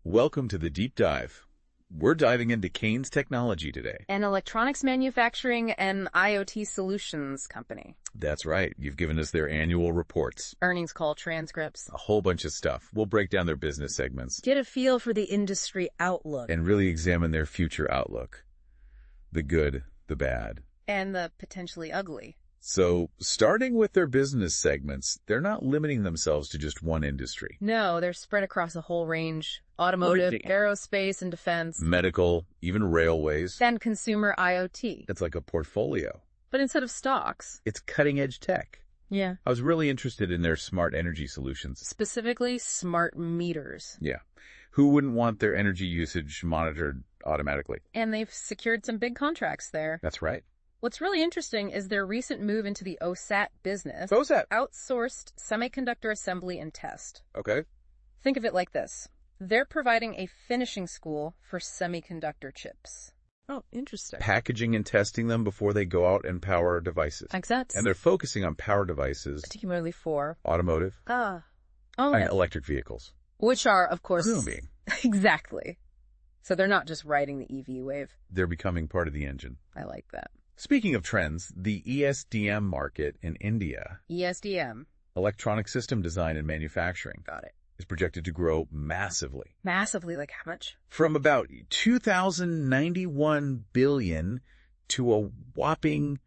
Welcome to the Deep Dive. We're diving into Kaynes Technology today. An electronics manufacturing and IoT solutions company. That's right. You've given us their annual reports. Earnings call transcripts. A whole bunch of stuff. We'll break down their business segments. Get a feel for the industry outlook. And really examine their future outlook. The good, the bad. And the potentially ugly. So, starting with their business segments, they're not limiting themselves to just one industry. No, they're spread across a whole range. Automotive, aerospace and defense. Medical, even railways. And consumer IoT. It's like a portfolio. But instead of stocks. It's cutting-edge tech. Yeah. I was really interested in their smart energy solutions. Specifically, smart meters. Yeah. Who wouldn't want their energy usage monitored automatically? And they've secured some big contracts there. That's right. What's really interesting is their recent move into the OSAT business. OSAT? Outsourced semiconductor assembly and test. Okay. Think of it like this. They're providing a finishing school for semiconductor chips. Oh, interesting. Packaging and testing them before they go out and power devices. Exactly. And they're focusing on power devices. Particularly for Automotive. and Electric vehicles. Which are, of course... Moving. Exactly. So they're not just riding the EV wave. They're becoming part of the engine. I like that. Speaking of trends, the ESDM market in India, ESDM. electronic system design and manufacturing, Got it. is projected to grow massively. Massively, like how much? From about 2,091 billion to a whopping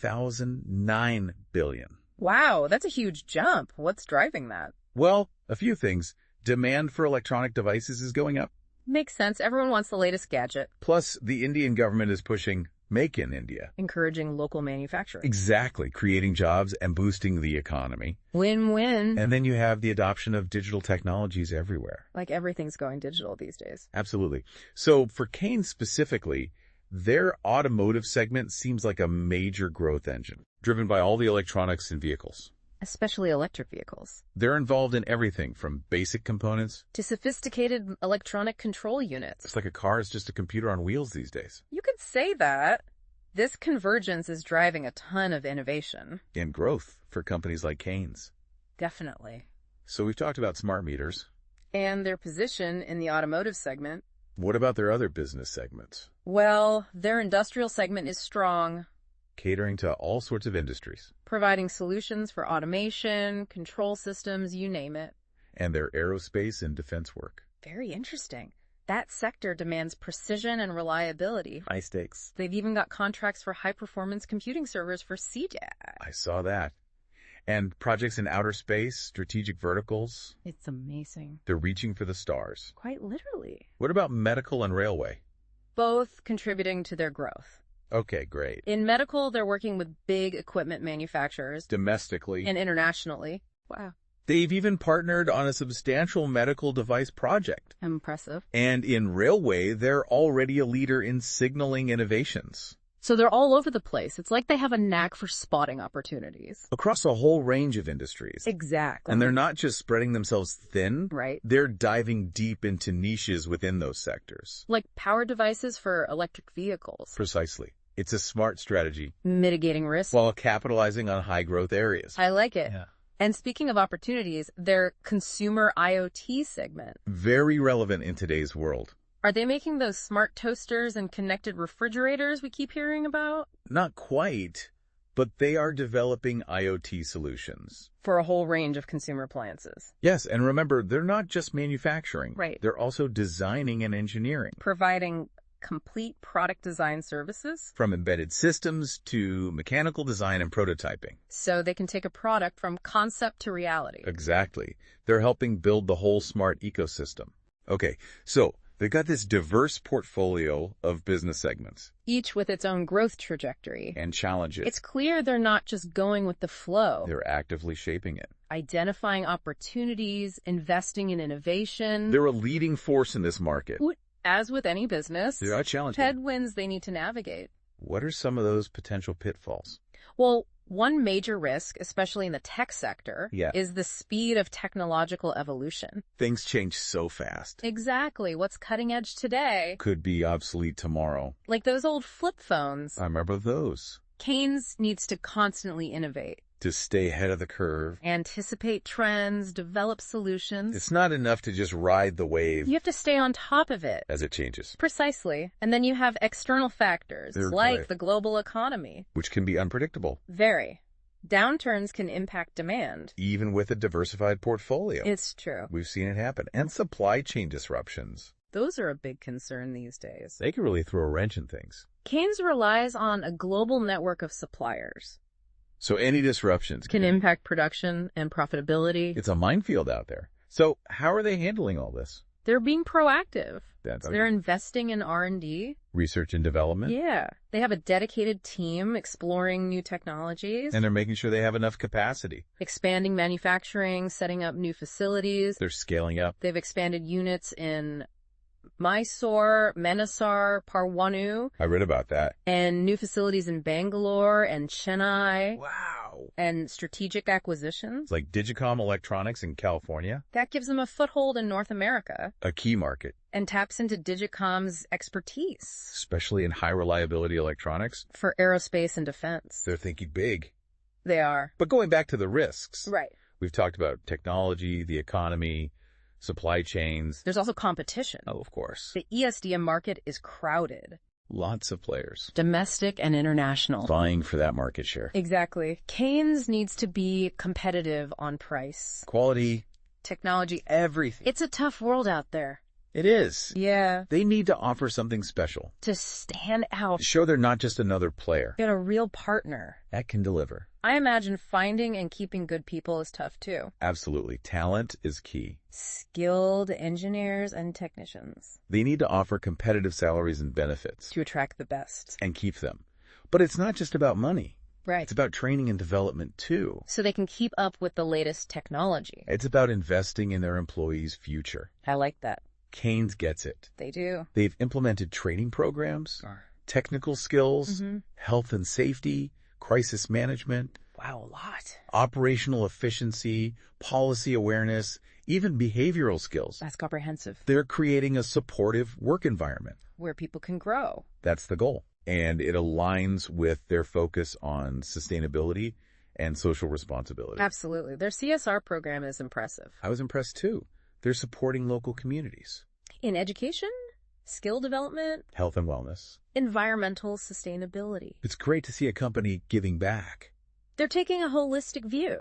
9,009 billion. Wow, that's a huge jump. What's driving that? Well, a few things. Demand for electronic devices is going up. Makes sense. Everyone wants the latest gadget. Plus, the Indian government is pushing Make in India. Encouraging local manufacturing. Exactly. Creating jobs and boosting the economy. Win-win. And then you have the adoption of digital technologies everywhere. Like everything's going digital these days. Absolutely. So for Kaynes specifically, their automotive segment seems like a major growth engine, driven by all the electronics in vehicles. Especially electric vehicles. They're involved in everything from basic components to sophisticated electronic control units. It's like a car is just a computer on wheels these days. You could say that. This convergence is driving a ton of innovation. And growth for companies like Kaynes. Definitely. So we've talked about smart meters. And their position in the automotive segment. What about their other business segments? Well, their industrial segment is strong. Catering to all sorts of industries. Providing solutions for automation, control systems, you name it. And their aerospace and defense work. Very interesting. That sector demands precision and reliability. High stakes. They've even got contracts for high-performance computing servers for CJAD. I saw that. And projects in outer space, strategic verticals. It's amazing. They're reaching for the stars. Quite literally. What about medical and railway? Both contributing to their growth. Okay, great. In medical, they're working with big equipment manufacturers. Domestically. And internationally. Wow. They've even partnered on a substantial medical device project. Impressive. And in railway, they're already a leader in signaling innovations. So they're all over the place. It's like they have a knack for spotting opportunities. Across a whole range of industries. Exactly. And they're not just spreading themselves thin. Right. They're diving deep into niches within those sectors. Like power devices for electric vehicles. Precisely. It's a smart strategy. Mitigating risk. While capitalizing on high-growth areas. I like it. Yeah. And speaking of opportunities, their consumer IoT segment. Very relevant in today's world. Are they making those smart toasters and connected refrigerators we keep hearing about? Not quite, but they are developing IoT solutions. For a whole range of consumer appliances. Yes, and remember, they're not just manufacturing. Right. They're also designing and engineering. Providing complete product design services. From embedded systems to mechanical design and prototyping. So they can take a product from concept to reality. Exactly. They're helping build the whole smart ecosystem. Okay, so they've got this diverse portfolio of business segments. Each with its own growth trajectory. And challenges. It's clear they're not just going with the flow. They're actively shaping it. Identifying opportunities, investing in innovation. They're a leading force in this market. As with any business, there are challenges. Headwinds they need to navigate. What are some of those potential pitfalls? Well, one major risk, especially in the tech sector, Yeah. is the speed of technological evolution. Things change so fast. Exactly. What's cutting edge today Could be obsolete tomorrow. like those old flip phones. I remember those. Kaynes needs to constantly innovate. To stay ahead of the curve. Anticipate trends, develop solutions. It's not enough to just ride the wave. You have to stay on top of it. As it changes. Precisely. And then you have external factors, like the global economy. Which can be unpredictable. Very. Downturns can impact demand. Even with a diversified portfolio. It's true. We've seen it happen. And supply chain disruptions. Those are a big concern these days. They can really throw a wrench in things. Kaynes relies on a global network of suppliers. So any disruptions can impact production and profitability. It's a minefield out there. So how are they handling all this? They're being proactive. They're investing in R&D. Research and development? Yeah. They have a dedicated team exploring new technologies. And they're making sure they have enough capacity. Expanding manufacturing, setting up new facilities. They're scaling up. They've expanded units in Mysore, Manesar, Parwanu. I read about that. And new facilities in Bangalore and Chennai. Wow. And strategic acquisitions. Like Digicom Electronics in California. That gives them a foothold in North America. A key market. And taps into Digicom's expertise. Especially in high reliability electronics. For aerospace and defense. They're thinking big. They are. But going back to the risks. Right. We've talked about technology, the economy, supply chains. There's also competition. Oh, of course. The ESDM market is crowded. Lots of players. Domestic and international. Vying for that market share. Exactly. Kaynes needs to be competitive on price. Quality. Technology. Everything. It's a tough world out there. It is. Yeah. They need to offer something special. To stand out. Show they're not just another player. Get a real partner. That can deliver. I imagine finding and keeping good people is tough too. Absolutely. Talent is key. Skilled engineers and technicians. They need to offer competitive salaries and benefits. To attract the best. And keep them. But it's not just about money. Right. It's about training and development too. So they can keep up with the latest technology. It's about investing in their employees' future. I like that. Kaynes gets it. They do. They've implemented training programs, technical skills, health and safety, crisis management. Wow, a lot. Operational efficiency, policy awareness, even behavioral skills. That's comprehensive. They're creating a supportive work environment. Where people can grow. That's the goal. And it aligns with their focus on sustainability and social responsibility. Absolutely. Their CSR program is impressive. I was impressed too. They're supporting local communities. In education, skill development, health and wellness, environmental sustainability. It's great to see a company giving back. They're taking a holistic view.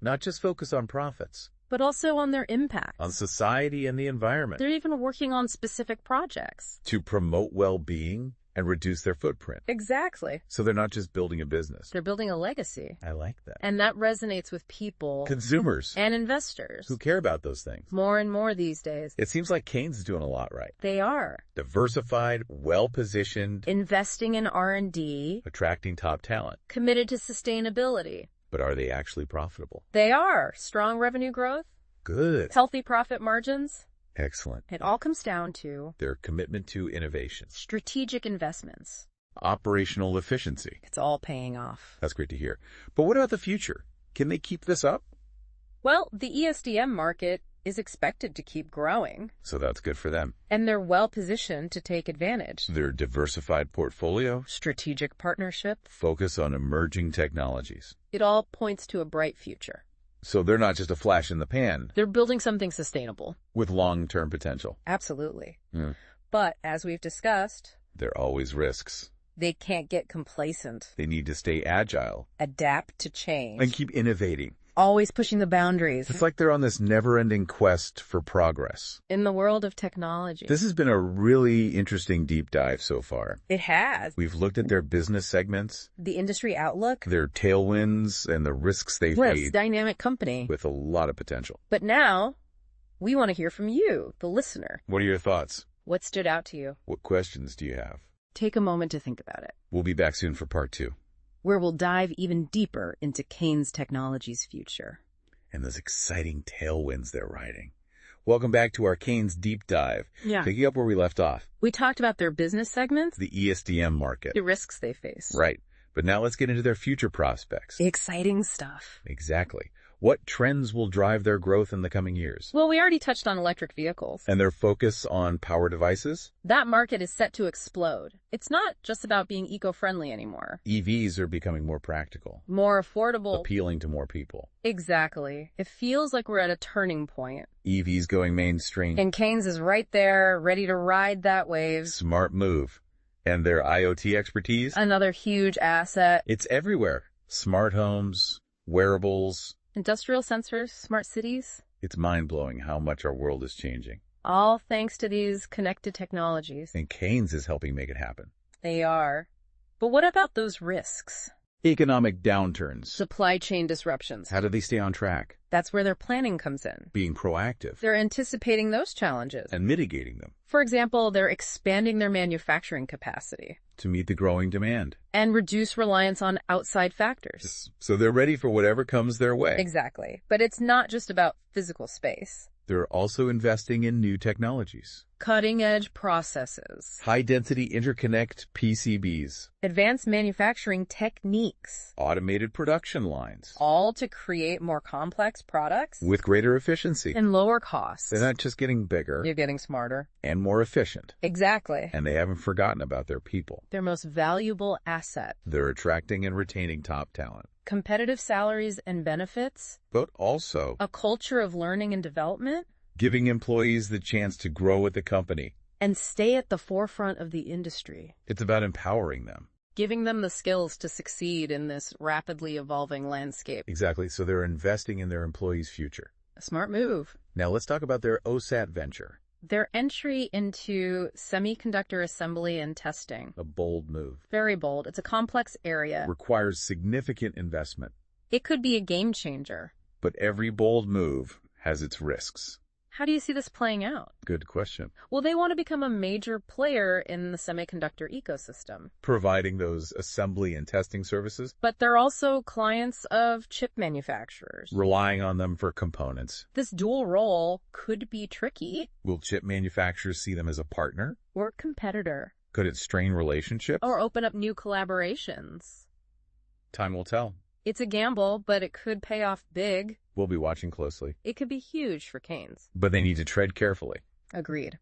Not just focus on profits. But also on their impact. On society and the environment. They're even working on specific projects. To promote well-being and reduce their footprint. Exactly. So they're not just building a business. They're building a legacy. I like that. And that resonates with people. Consumers. And investors. Who care about those things. More and more these days. It seems like Kaynes is doing a lot right. They are. Diversified, well-positioned. Investing in R&D. Attracting top talent. Committed to sustainability. But are they actually profitable? They are. Strong revenue growth. Good. Healthy profit margins. Excellent. It all comes down to their commitment to innovation. Strategic investments. Operational efficiency. It's all paying off. That's great to hear. But what about the future? Can they keep this up? Well, the ESDM market is expected to keep growing. So that's good for them. And they're well positioned to take advantage. Their diversified portfolio. Strategic partnership. Focus on emerging technologies. It all points to a bright future. So they're not just a flash in the pan. They're building something sustainable. With long-term potential. Absolutely. But, as we've discussed, there are always risks. They can't get complacent. They need to stay agile. Adapt to change. And keep innovating. Always pushing the boundaries. It's like they're on this never-ending quest for progress. In the world of technology. This has been a really interesting deep dive so far. It has. We've looked at their business segments. The industry outlook. Their tailwinds and the risks they've made. Dynamic company. With a lot of potential. But now, we want to hear from you, the listener. What are your thoughts? What stood out to you? What questions do you have? Take a moment to think about it. We'll be back soon for part 2. Where we'll dive even deeper into Kaynes Technologies' future. And those exciting tailwinds they're riding. Welcome back to our Kaynes Deep Dive. Yeah. Picking up where we left off. We talked about their business segments. The ESDM market. The risks they face. Right. But now let's get into their future prospects. The exciting stuff. Exactly. What trends will drive their growth in the coming years? Well, we already touched on electric vehicles. And their focus on power devices? That market is set to explode. It's not just about being eco-friendly anymore. EVs are becoming more practical, More affordable. appealing to more people. Exactly. It feels like we're at a turning point. EVs going mainstream. And Kaynes is right there, ready to ride that wave. Smart move. And their IoT expertise? Another huge asset. It's everywhere. Smart homes, wearables. Industrial sensors, smart cities. It's mind-blowing how much our world is changing. All thanks to these connected technologies. And Kaynes is helping make it happen. They are. But what about those risks? Economic downturns. Supply chain disruptions. How do they stay on track? That's where their planning comes in. Being proactive. They're anticipating those challenges. And mitigating them. For example, they're expanding their manufacturing capacity. To meet the growing demand. And reduce reliance on outside factors. So they're ready for whatever comes their way. Exactly. But it's not just about physical space. They're also investing in new technologies. Cutting-edge processes. High-density interconnect PCBs. Advanced manufacturing techniques. Automated production lines. All to create more complex products. With greater efficiency. And lower costs. They're not just getting bigger. You're getting smarter. And more efficient. Exactly. And they haven't forgotten about their people. Their most valuable asset. They're attracting and retaining top talent. Competitive salaries and benefits. But also A culture of learning and development. giving employees the chance to grow with the company. And stay at the forefront of the industry. It's about empowering them. Giving them the skills to succeed in this rapidly evolving landscape. Exactly. So they're investing in their employees' future. A smart move. Now let's talk about their OSAT venture. Their entry into semiconductor assembly and testing. A bold move. Very bold. It's a complex area. Requires significant investment. It could be a game changer. But every bold move has its risks. How do you see this playing out? Good question. Well, they want to become a major player in the semiconductor ecosystem. Providing those assembly and testing services. But they're also clients of chip manufacturers. Relying on them for components. This dual role could be tricky. Will chip manufacturers see them as a partner? Or competitor. Could it strain relationships? Or open up new collaborations. Time will tell. It's a gamble, but it could pay off big. We'll be watching closely. It could be huge for Kaynes. But they need to tread carefully. Agreed.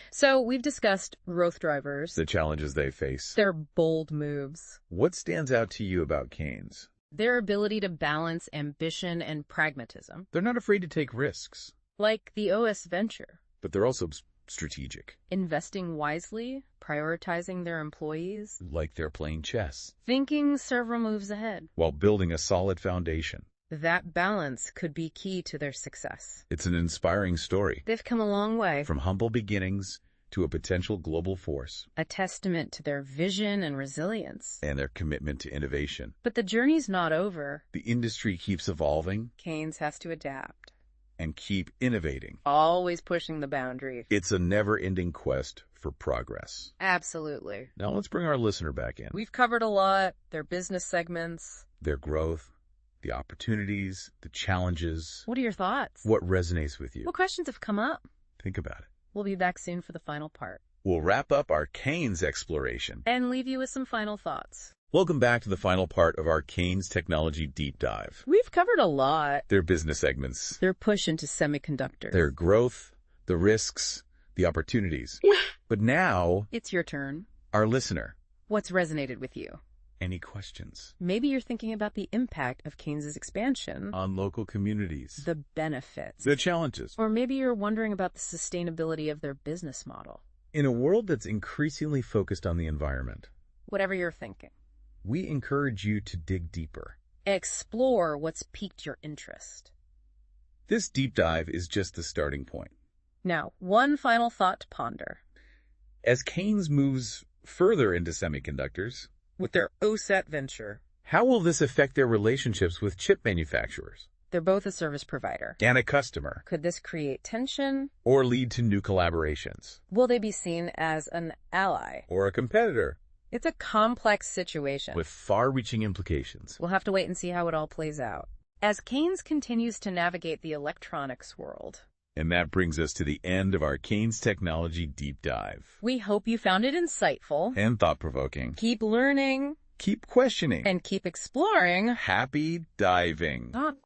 So we've discussed growth drivers. The challenges they face. Their bold moves. What stands out to you about Kaynes? Their ability to balance ambition and pragmatism. They're not afraid to take risks. Like the OS venture. But they're also strategic. Investing wisely, prioritizing their employees. Like they're playing chess. Thinking several moves ahead. While building a solid foundation. That balance could be key to their success. It's an inspiring story. They've come a long way. From humble beginnings to a potential global force. A testament to their vision and resilience. And their commitment to innovation. But the journey's not over. The industry keeps evolving. Kaynes has to adapt. And keep innovating. Always pushing the boundary. It's a never-ending quest for progress. Absolutely. Now let's bring our listener back in. We've covered a lot. Their business segments. Their growth. The opportunities, the challenges. What are your thoughts? What resonates with you? What questions have come up? Think about it. We'll be back soon for the final part. We'll wrap up our Kaynes exploration. And leave you with some final thoughts. Welcome back to the final part of our Kaynes Technology Deep Dive. We've covered a lot. Their business segments. Their push into semiconductors. Their growth, the risks, the opportunities. But now, it's your turn. Our listener. What's resonated with you? Any questions? Maybe you're thinking about the impact of Kaynes' expansion. On local communities. The benefits. The challenges. Or maybe you're wondering about the sustainability of their business model. In a world that's increasingly focused on the environment. Whatever you're thinking. We encourage you to dig deeper. Explore what's piqued your interest. This deep dive is just the starting point. Now, one final thought to ponder. As Kaynes moves further into semiconductors, with their OSAT venture, how will this affect their relationships with chip manufacturers? They're both a service provider. And a customer. Could this create tension? Or lead to new collaborations? Will they be seen as an ally? Or a competitor? It's a complex situation. With far-reaching implications. We'll have to wait and see how it all plays out. As Kaynes continues to navigate the electronics world. And that brings us to the end of our Kaynes Technology Deep Dive. We hope you found it insightful. And thought-provoking. Keep learning. Keep questioning. And keep exploring. Happy diving.